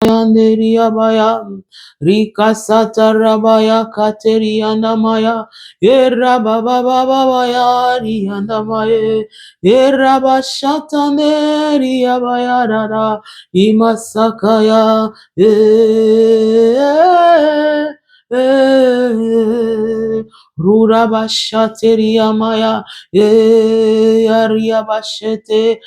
Yanderiabaya, Rika Satarabaya Katerianamaya, Erabababaya, Riandamaye, Erabashataneriabaya Dada, Imasakaya, Rurabashateriamaya, Ariabashete,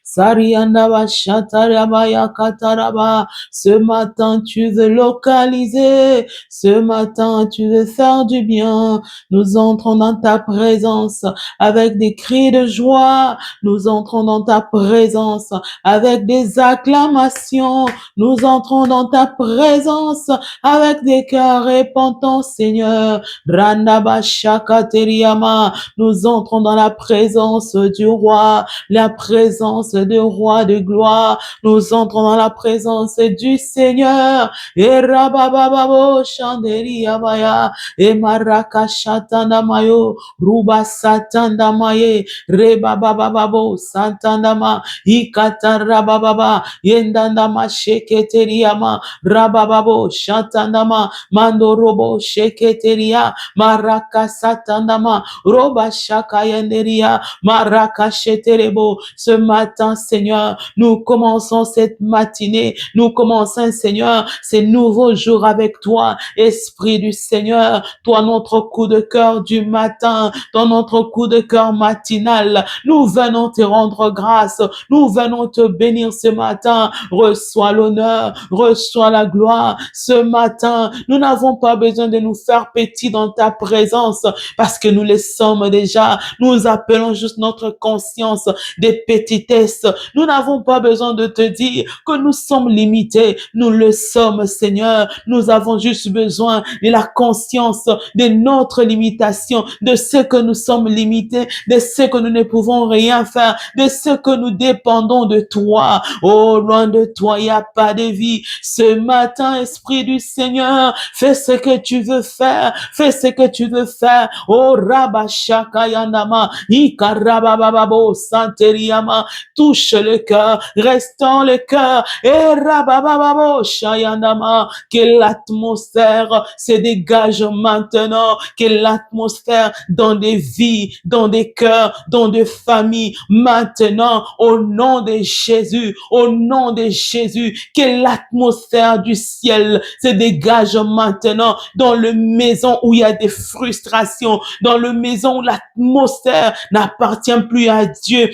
Sarianda Bashatarabaya Kataraba. Ce matin, tu veux localiser. Ce matin, tu veux faire du bien. Nous entrons dans ta présence avec des cris de joie. Nous entrons dans ta présence avec des acclamations. Nous entrons dans ta présence avec des cœurs repentants, Seigneur. Randabashakateriama. Nous entrons dans la présence du roi, la présence du roi de gloire. Nous entrons dans la présence du Seigneur. Et rabababo chanderiabaya. Et marakashatandamayo. Ruba satandamaye. Rebabababo santandama. Ikatarabababa. Yendandama sheketeriama. Rabababo shatandama. Mandorobo sheketeria. Marakasatandama. Roba shakayenderia. Marakasheterebo. Ce matin, Seigneur, nous commençons cette matinée. Nous commençons, Seigneur, ces nouveaux jours avec toi. Esprit du Seigneur, toi, notre coup de cœur du matin, dans notre coup de cœur matinal, nous venons te rendre grâce. Nous venons te bénir ce matin. Reçois l'honneur, reçois la gloire. Ce matin, nous n'avons pas besoin de nous faire petits dans ta présence parce que nous le sommes déjà. Nous appelons juste notre conscience des petitesses. Nous n'avons pas besoin de te dire que nous sommes limités. Nous le sommes, Seigneur. Nous avons juste besoin de la conscience de notre limitation, de ce que nous sommes limités, de ce que nous ne pouvons rien faire, de ce que nous dépendons de toi. Oh, loin de toi, il n'y a pas de vie. Ce matin, Esprit du Seigneur, fais ce que tu veux faire. Fais ce que tu veux faire. Oh, Rabashakayandama, Ikarabababo, Santeriama, touche le cœur, restons le cœur. Et Rabababo, Shayandama, que l'atmosphère se dégage maintenant, que l'atmosphère dans des vies, dans des cœurs, dans des familles, maintenant, au nom de Jésus, au nom de Jésus, que l'atmosphère du ciel se dégage maintenant dans le maison où il y a des frustrations, dans le maison où l'atmosphère n'appartient plus à Dieu,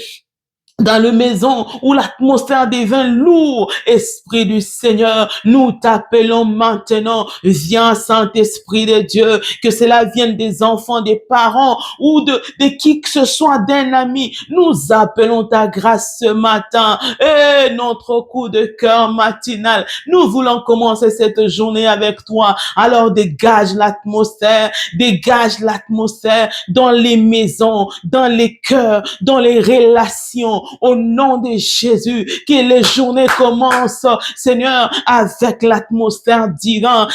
dans le maison où l'atmosphère devient lourde. Esprit du Seigneur, nous t'appelons maintenant. Viens, Saint-Esprit de Dieu, que cela vienne des enfants, des parents ou de qui que ce soit, d'un ami. Nous appelons ta grâce ce matin. Et notre coup de cœur matinal, nous voulons commencer cette journée avec toi. Alors dégage l'atmosphère dans les maisons, dans les cœurs, dans les relations. Au nom de Jésus, que les journées commencent, Seigneur, avec l'atmosphère divine,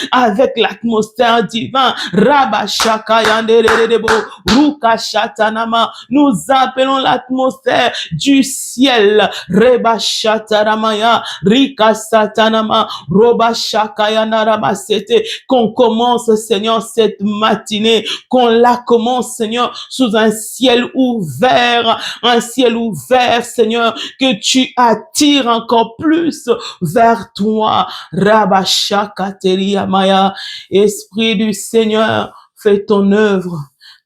Rabashakayanderebo, Rukashatanama. Nous appelons l'atmosphère du ciel, Rebashataramaya, Rikasatanama, Robashakayanarabasete. Qu'on commence, Seigneur, cette matinée, qu'on la commence, Seigneur, sous un ciel ouvert, Seigneur, que tu attires encore plus vers toi. Rabashakateriamaya. Esprit du Seigneur, fais ton œuvre.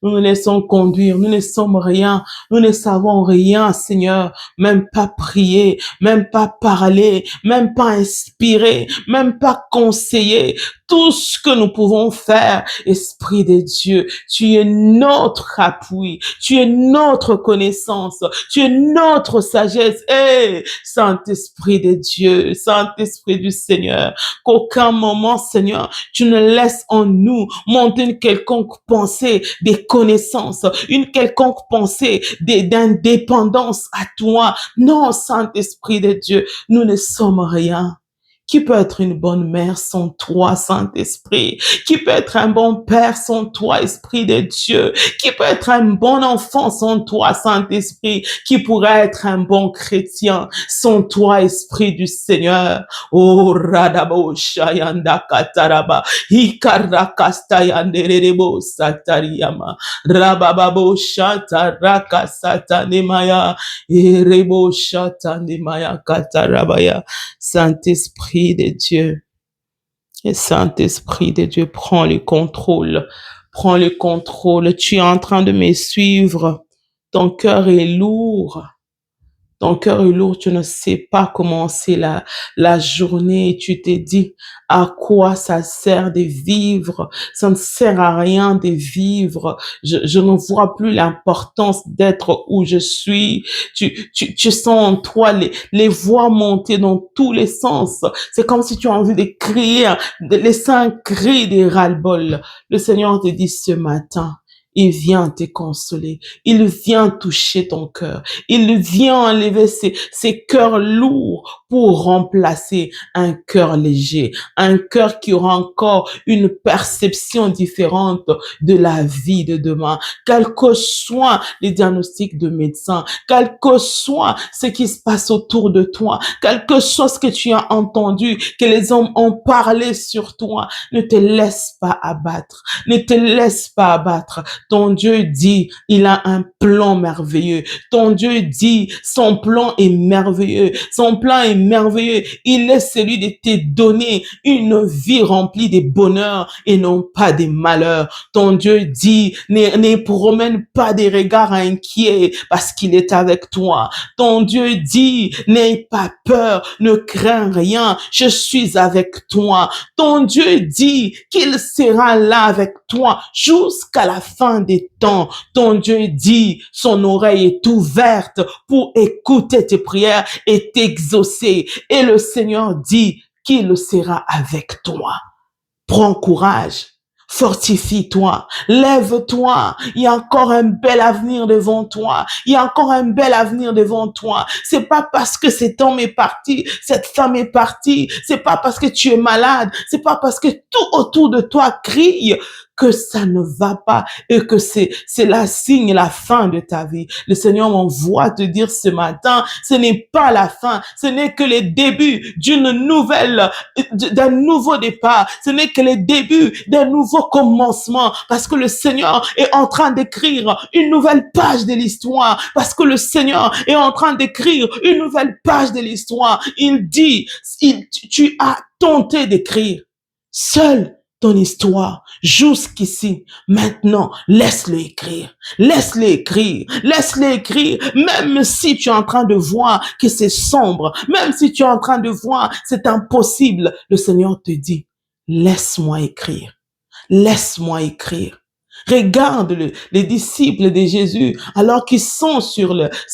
Nous nous laissons conduire, nous ne sommes rien, nous ne savons rien, Seigneur, même pas prier, même pas parler, même pas inspirer, même pas conseiller. Tout ce que nous pouvons faire, Esprit de Dieu, tu es notre appui, tu es notre connaissance, tu es notre sagesse. Saint-Esprit de Dieu, Saint-Esprit du Seigneur, qu'aucun moment, Seigneur, tu ne laisses en nous monter une quelconque pensée des connaissances, une quelconque pensée d'indépendance à toi. Non, Saint-Esprit de Dieu, nous ne sommes rien. Qui peut être une bonne mère sans toi, Saint-Esprit? Qui peut être un bon père sans toi, Esprit de Dieu? Qui peut être un bon enfant sans toi, Saint-Esprit? Qui pourrait être un bon chrétien sans toi, Esprit du Seigneur? Oh, Radabo Shayanda Kataraba, Ikarakasta Yanderebo Satariyama, Rabababo Shataraka Satanemaya, Erebo Shatanemaya Katarabaya. Saint-Esprit de Dieu, et Saint-Esprit de Dieu, prends le contrôle. Prends le contrôle. Tu es en train de me suivre. Ton cœur est lourd. Ton cœur est lourd, tu ne sais pas commencer la journée et tu te dis à quoi ça sert de vivre. Ça ne sert à rien de vivre. Je ne vois plus l'importance d'être où je suis. Tu sens en toi les voix monter dans tous les sens. C'est comme si tu as envie de crier, de laisser un cri de ras-le-bol. Le Seigneur te dit ce matin, il vient te consoler. Il vient toucher ton cœur. Il vient enlever ces cœurs lourds pour remplacer un cœur léger, un cœur qui aura encore une perception différente de la vie de demain. Quel que soit les diagnostics de médecins, quel que soit ce qui se passe autour de toi, quel que soit ce que tu as entendu, que les hommes ont parlé sur toi, ne te laisse pas abattre, ne te laisse pas abattre. Ton Dieu dit, il a un plan merveilleux. Ton Dieu dit, son plan est merveilleux. Son plan est merveilleux. Il est celui de te donner une vie remplie de bonheur et non pas de malheur. Ton Dieu dit, ne promène pas des regards inquiets parce qu'il est avec toi. Ton Dieu dit, n'aie pas peur, ne crains rien, je suis avec toi. Ton Dieu dit qu'il sera là avec toi jusqu'à la fin des temps. Ton Dieu dit, son oreille est ouverte pour écouter tes prières et t'exaucer. Et le Seigneur dit qu'il sera avec toi. Prends courage. Fortifie-toi, lève-toi, il y a encore un bel avenir devant toi, il y a encore un bel avenir devant toi. C'est pas parce que cet homme est parti, cette femme est partie, c'est pas parce que tu es malade, c'est pas parce que tout autour de toi crie que ça ne va pas et que c'est la signe, la fin de ta vie. Le Seigneur m'envoie te dire ce matin, ce n'est pas la fin, ce n'est que le début d'un nouveau départ, ce n'est que le début d'un nouveau commencement, parce que le Seigneur est en train d'écrire une nouvelle page de l'histoire, parce que le Seigneur est en train d'écrire une nouvelle page de l'histoire. Il dit, tu as tenté d'écrire seul ton histoire jusqu'ici. Maintenant, laisse-le écrire. Laisse-le écrire. Laisse-le écrire. Même si tu es en train de voir que c'est sombre, même si tu es en train de voir c'est impossible, le Seigneur te dit, laisse-moi écrire. Laisse-moi écrire. Regarde les disciples de Jésus, alors qu'ils sont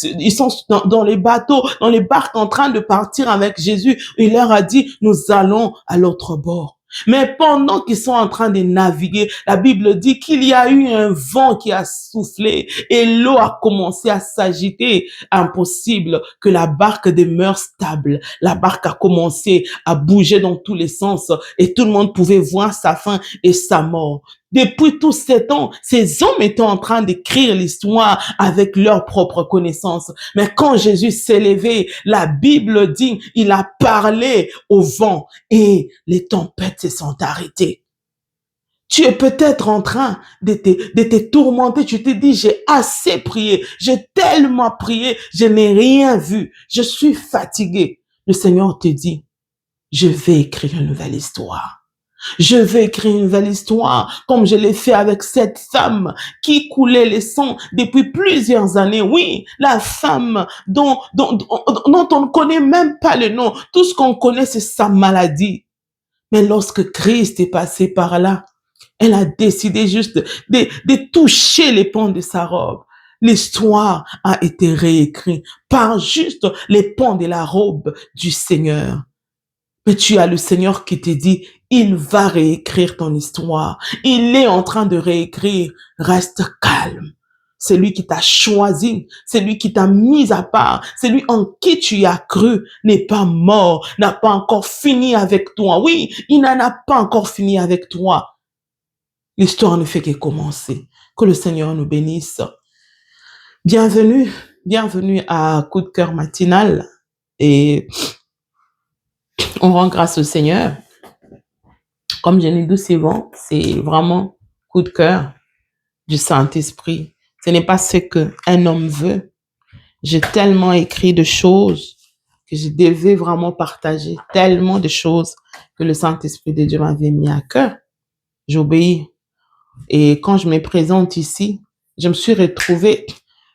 ils sont dans les bateaux, dans les barques en train de partir avec Jésus. Il leur a dit, nous allons à l'autre bord. Mais pendant qu'ils sont en train de naviguer, la Bible dit qu'il y a eu un vent qui a soufflé et l'eau a commencé à s'agiter. Impossible que la barque demeure stable. La barque a commencé à bouger dans tous les sens et tout le monde pouvait voir sa fin et sa mort. Depuis tous ces temps, ces hommes étaient en train d'écrire l'histoire avec leurs propres connaissances. Mais quand Jésus s'est levé, la Bible dit, il a parlé au vent et les tempêtes se sont arrêtées. Tu es peut-être en train de te tourmenter. Tu te dis, j'ai assez prié, j'ai tellement prié, je n'ai rien vu, je suis fatigué. Le Seigneur te dit, je vais écrire une nouvelle histoire. Je vais écrire une nouvelle histoire, comme je l'ai fait avec cette femme qui coulait les sangs depuis plusieurs années. Oui, la femme dont on ne connaît même pas le nom. Tout ce qu'on connaît, c'est sa maladie. Mais lorsque Christ est passé par là, elle a décidé juste de toucher les pans de sa robe. L'histoire a été réécrite par juste les pans de la robe du Seigneur. Mais tu as le Seigneur qui te dit, il va réécrire ton histoire. Il est en train de réécrire. Reste calme. C'est lui qui t'a choisi, c'est lui qui t'a mis à part, c'est lui en qui tu as cru, n'est pas mort, n'a pas encore fini avec toi. Oui, il n'en a pas encore fini avec toi. L'histoire ne fait que commencer. Que le Seigneur nous bénisse. Bienvenue, bienvenue à Coup de cœur matinal. Et on rend grâce au Seigneur. Comme je l'ai dit souvent, c'est vraiment coup de cœur du Saint-Esprit. Ce n'est pas ce qu'un homme veut. J'ai tellement écrit de choses que je devais vraiment partager, tellement de choses que le Saint-Esprit de Dieu m'avait mis à cœur. J'obéis. Et quand je me présente ici, je me suis retrouvée,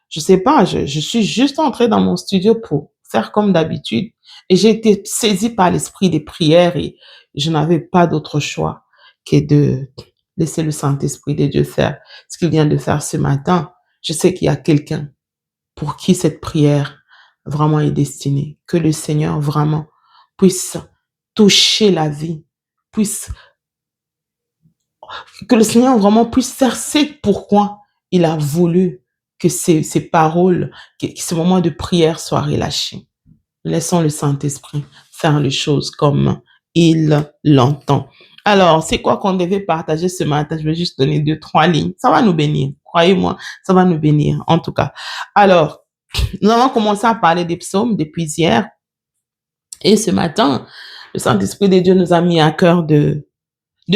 je sais pas, je suis juste entrée dans mon studio pour faire comme d'habitude. Et j'ai été saisie par l'esprit des prières et je n'avais pas d'autre choix que de laisser le Saint-Esprit de Dieu faire ce qu'il vient de faire ce matin. Je sais qu'il y a quelqu'un pour qui cette prière vraiment est destinée. Que le Seigneur vraiment puisse toucher la vie, que le Seigneur vraiment puisse faire ce pourquoi il a voulu que ces paroles, que ce moment de prière soient relâchés. Laissons le Saint-Esprit faire les choses comme il l'entend. Alors, c'est quoi qu'on devait partager ce matin? Je vais juste donner 2-3 lignes. Ça va nous bénir. Croyez-moi, ça va nous bénir, en tout cas. Alors, nous avons commencé à parler des psaumes depuis hier. Et ce matin, le Saint-Esprit de Dieu nous a mis à cœur de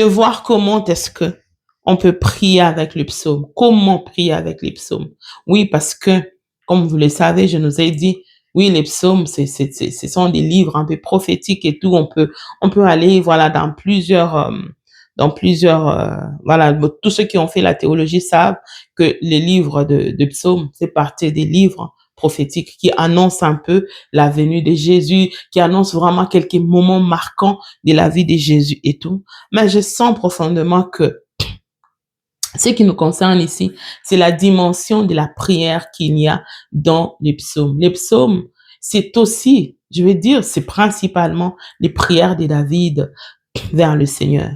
voir comment est-ce que on peut prier avec le psaume. Comment prier avec les psaumes? Oui, parce que, comme vous le savez, je nous ai dit, oui, les psaumes, ce sont des livres un peu prophétiques et tout. On peut aller, voilà, dans plusieurs, voilà, tous ceux qui ont fait la théologie savent que les livres de psaumes, c'est partie des livres prophétiques qui annoncent un peu la venue de Jésus, qui annoncent vraiment quelques moments marquants de la vie de Jésus et tout. Mais je sens profondément que ce qui nous concerne ici, c'est la dimension de la prière qu'il y a dans les psaumes. Les psaumes, c'est aussi, je veux dire, c'est principalement les prières de David vers le Seigneur.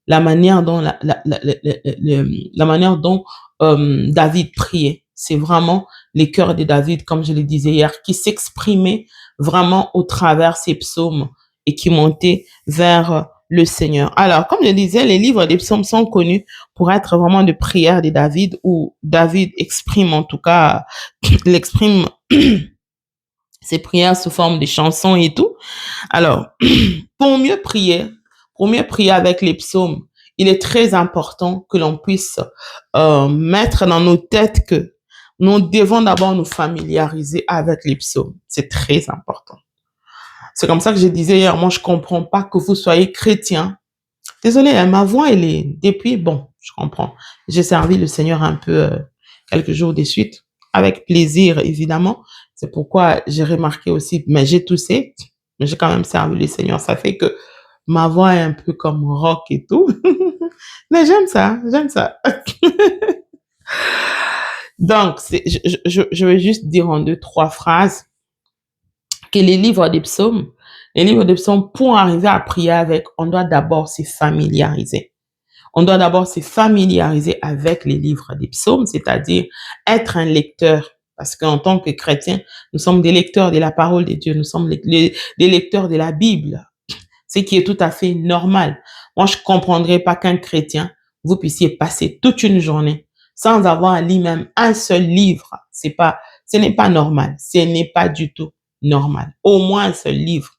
La manière dont, la manière dont David priait, c'est vraiment les cœurs de David, comme je le disais hier, qui s'exprimaient vraiment au travers ces psaumes et qui montaient vers le Seigneur. Alors, comme je disais, les livres des psaumes sont connus pour être vraiment de prières de David, où David exprime, en tout cas, il exprime ses prières sous forme de chansons et tout. Alors, pour mieux prier avec les psaumes, il est très important que l'on puisse mettre dans nos têtes que nous devons d'abord nous familiariser avec les psaumes. C'est très important. C'est comme ça que je disais hier, moi je comprends pas que vous soyez chrétien. Désolée, hein, ma voix, elle est depuis, bon, je comprends. J'ai servi le Seigneur un peu quelques jours de suite, avec plaisir évidemment. C'est pourquoi j'ai remarqué aussi, mais j'ai toussé, mais j'ai quand même servi le Seigneur. Ça fait que ma voix est un peu comme rock et tout. Mais j'aime ça, j'aime ça. Donc, je vais juste dire en 2-3 phrases que les livres des psaumes, pour arriver à prier avec, on doit d'abord se familiariser. On doit d'abord se familiariser avec les livres des psaumes, c'est-à-dire être un lecteur. Parce qu'en tant que chrétien, nous sommes des lecteurs de la parole de Dieu, nous sommes des lecteurs de la Bible, ce qui est tout à fait normal. Moi, je comprendrais pas qu'un chrétien, vous puissiez passer toute une journée sans avoir lu même un seul livre. Ce n'est pas normal. Ce n'est pas du tout normal. Au moins un seul livre.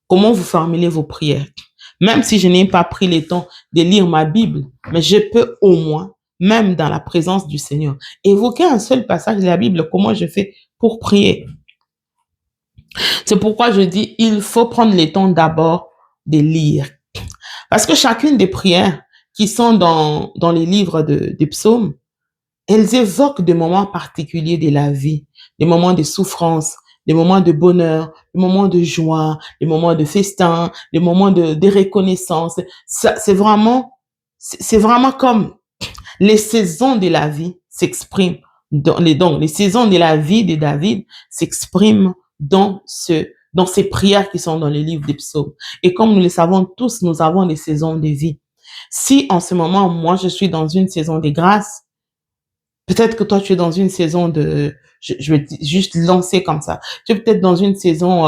Comment vous formulez vos prières? Même si je n'ai pas pris le temps de lire ma Bible, mais je peux au moins, même dans la présence du Seigneur, évoquer un seul passage de la Bible. Comment je fais pour prier? C'est pourquoi je dis, il faut prendre le temps d'abord de lire. Parce que chacune des prières qui sont dans les livres des psaumes, elles évoquent des moments particuliers de la vie, des moments de souffrance, des moments de bonheur, des moments de joie, des moments de festin, des moments de reconnaissance. C'est vraiment comme les saisons de la vie s'expriment donc les saisons de la vie de David s'expriment dans ces prières qui sont dans les livres des psaumes. Et comme nous le savons tous, nous avons des saisons de vie. Si en ce moment, moi, je suis dans une saison de grâce, Peut-être que toi, tu es dans une saison je vais juste lancer comme ça. Tu es peut-être dans une saison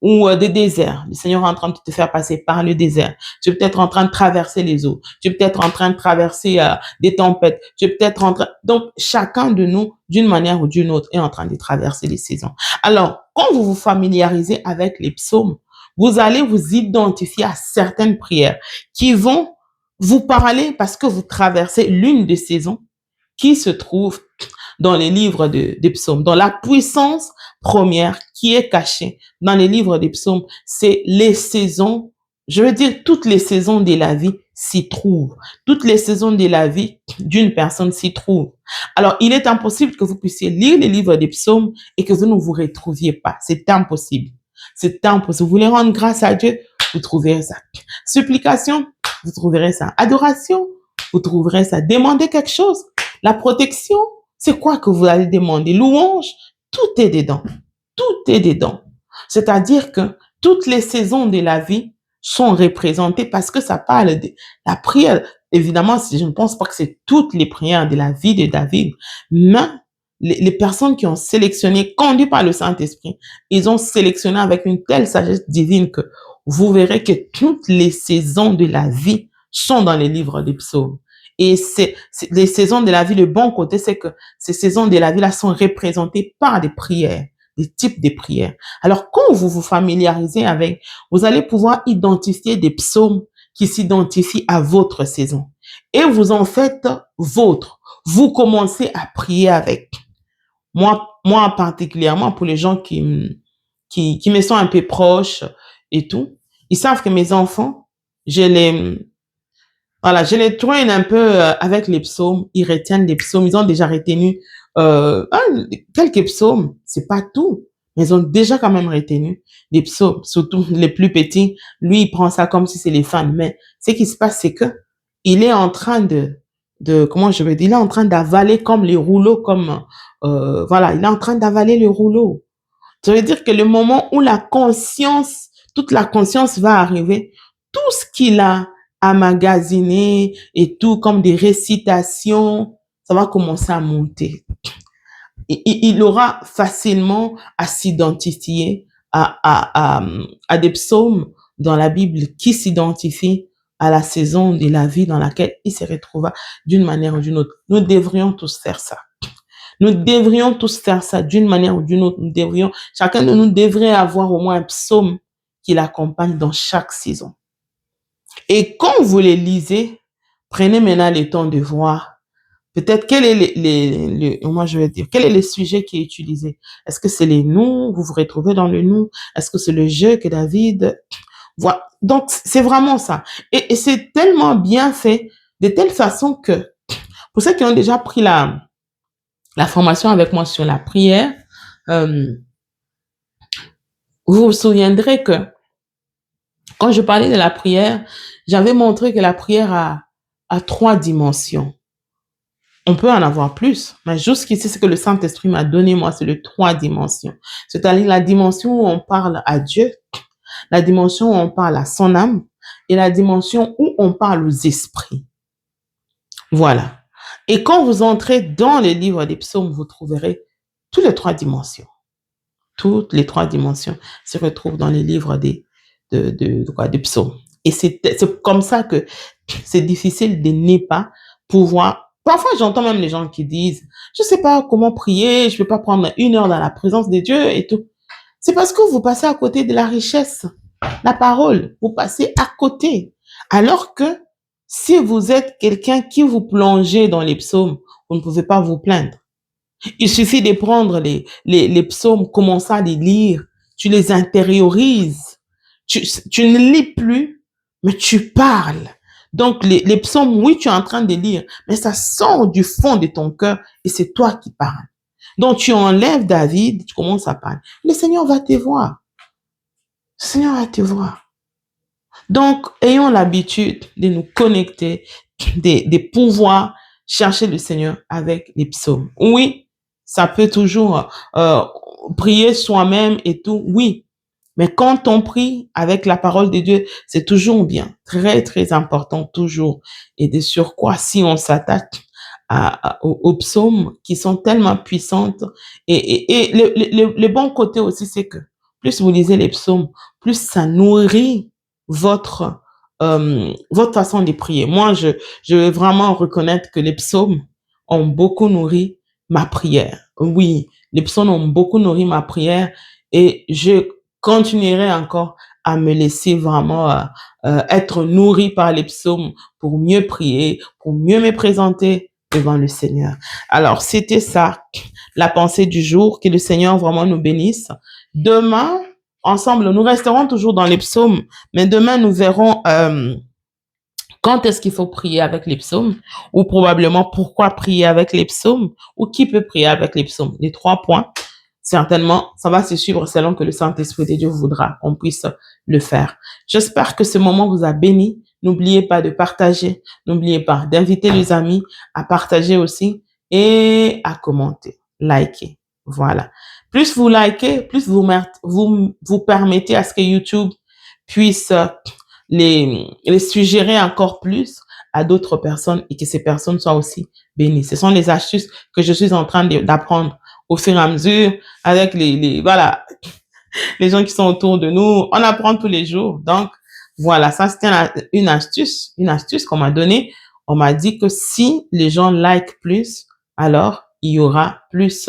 ou de désert. Le Seigneur est en train de te faire passer par le désert. Tu es peut-être en train de traverser les eaux. Tu es peut-être en train de traverser des tempêtes. Tu es peut-être en train... Donc, chacun de nous, d'une manière ou d'une autre, est en train de traverser les saisons. Alors, quand vous vous familiarisez avec les psaumes, vous allez vous identifier à certaines prières qui vont vous parler parce que vous traversez l'une des saisons qui se trouve dans les livres des psaumes, dans la puissance première qui est cachée dans les livres des psaumes, c'est les saisons, je veux dire toutes les saisons de la vie s'y trouvent. Toutes les saisons de la vie d'une personne s'y trouvent. Alors, il est impossible que vous puissiez lire les livres des psaumes et que vous ne vous retrouviez pas. C'est impossible. C'est impossible. Vous voulez rendre grâce à Dieu, vous trouverez ça. Supplication, vous trouverez ça. Adoration, vous trouverez ça. Demandez quelque chose. La protection, c'est quoi que vous allez demander? Louange, tout est dedans. Tout est dedans. C'est-à-dire que toutes les saisons de la vie sont représentées parce que ça parle de la prière. Évidemment, je ne pense pas que c'est toutes les prières de la vie de David, mais les personnes qui ont sélectionné, conduits par le Saint-Esprit, ils ont sélectionné avec une telle sagesse divine que vous verrez que toutes les saisons de la vie sont dans les livres des psaumes. Et les saisons de la vie, le bon côté, c'est que ces saisons de la vie-là sont représentées par des prières, des types de prières. Alors, quand vous vous familiarisez avec, vous allez pouvoir identifier des psaumes qui s'identifient à votre saison. Et vous en faites vôtre. Vous commencez à prier avec. Moi particulièrement, pour les gens qui me sont un peu proches et tout, ils savent que mes enfants, je les traîne un peu avec les psaumes. Ils retiennent des psaumes. Ils ont déjà retenu quelques psaumes. C'est pas tout, mais ils ont déjà quand même retenu des psaumes. Surtout les plus petits. Lui, il prend ça comme si c'est les fans. Mais ce qui se passe, c'est que il est en train comment je veux dire, il est en train d'avaler comme les rouleaux, voilà, il est en train d'avaler le rouleau. Ça veut dire que le moment où toute la conscience va arriver, tout ce qu'il a emmagasiné et tout, comme des récitations, ça va commencer à monter. Il aura facilement à s'identifier à des psaumes dans la Bible qui s'identifient à la saison de la vie dans laquelle il se retrouva d'une manière ou d'une autre. Nous devrions tous faire ça. Nous devrions tous faire ça d'une manière ou d'une autre. Chacun de nous devrait avoir au moins un psaume qui l'accompagne dans chaque saison. Et quand vous les lisez, prenez maintenant le temps de voir peut-être quel est quel est le sujet qui est utilisé. Est-ce que c'est les nous? Vous vous retrouvez dans le nous? Est-ce que c'est le jeu que David voit? Donc, c'est vraiment ça. Et c'est tellement bien fait, de telle façon que, pour ceux qui ont déjà pris la formation avec moi sur la prière, vous vous souviendrez que quand je parlais de la prière, j'avais montré que la prière a 3 dimensions. On peut en avoir plus, mais jusqu'ici, ce que le Saint-Esprit m'a donné, moi, c'est les 3 dimensions. C'est-à-dire la dimension où on parle à Dieu, la dimension où on parle à son âme et la dimension où on parle aux esprits. Voilà. Et quand vous entrez dans les livres des psaumes, vous trouverez toutes les 3 dimensions. Toutes les 3 dimensions se retrouvent dans les livres des psaumes. Et c'est comme ça que c'est difficile de ne pas pouvoir. Parfois, j'entends même les gens qui disent, je sais pas comment prier, je peux pas prendre 1 heure dans la présence de Dieu et tout. C'est parce que vous passez à côté de la richesse. La parole, vous passez à côté. Alors que si vous êtes quelqu'un qui vous plongez dans les psaumes, vous ne pouvez pas vous plaindre. Il suffit de prendre les psaumes, commencer à les lire, tu les intériorises. Tu ne lis plus, mais tu parles. Donc, les psaumes, oui, tu es en train de lire, mais ça sort du fond de ton cœur et c'est toi qui parles. Donc, tu enlèves David, tu commences à parler. Le Seigneur va te voir. Le Seigneur va te voir. Donc, ayons l'habitude de nous connecter, de pouvoir chercher le Seigneur avec les psaumes. Oui, ça peut toujours prier soi-même et tout, oui. Mais quand on prie avec la parole de Dieu, c'est toujours bien. Très, très important, toujours. Et de surcroît, si on s'attache aux psaumes qui sont tellement puissantes. Et le bon côté aussi, c'est que plus vous lisez les psaumes, plus ça nourrit votre, votre façon de prier. Moi, je veux vraiment reconnaître que les psaumes ont beaucoup nourri ma prière. Oui, les psaumes ont beaucoup nourri ma prière et je continuerai encore à me laisser vraiment être nourri par les psaumes pour mieux prier, pour mieux me présenter devant le Seigneur. Alors, c'était ça, la pensée du jour. Que le Seigneur vraiment nous bénisse. Demain, ensemble, nous resterons toujours dans les psaumes, mais demain, nous verrons quand est-ce qu'il faut prier avec les psaumes, ou probablement pourquoi prier avec les psaumes, ou qui peut prier avec les psaumes. Les 3 points, certainement, ça va se suivre selon que le Saint-Esprit de Dieu voudra qu'on puisse le faire. J'espère que ce moment vous a béni. N'oubliez pas de partager. N'oubliez pas d'inviter les amis à partager aussi et à commenter, liker. Voilà. Plus vous likez, plus vous permettez à ce que YouTube puisse les suggérer encore plus à d'autres personnes et que ces personnes soient aussi bénies. Ce sont les astuces que je suis en train d'apprendre au fur et à mesure avec voilà, les gens qui sont autour de nous. On apprend tous les jours. Donc, voilà, ça c'était une astuce qu'on m'a donnée. On m'a dit que si les gens like plus, alors il y aura plus,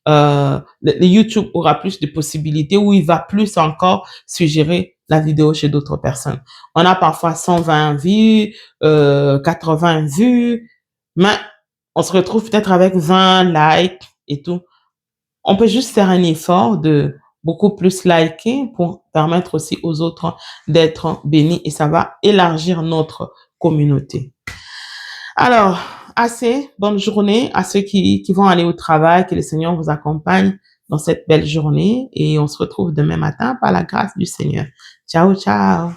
le YouTube aura plus de possibilités où il va plus encore suggérer la vidéo chez d'autres personnes. On a parfois 120 vues, 80 vues, mais on se retrouve peut-être avec 20 likes et tout. On peut juste faire un effort de beaucoup plus liker pour permettre aussi aux autres d'être bénis et ça va élargir notre communauté. Alors, assez, bonne journée à ceux qui vont aller au travail, que le Seigneur vous accompagne dans cette belle journée et on se retrouve demain matin par la grâce du Seigneur. Ciao, ciao.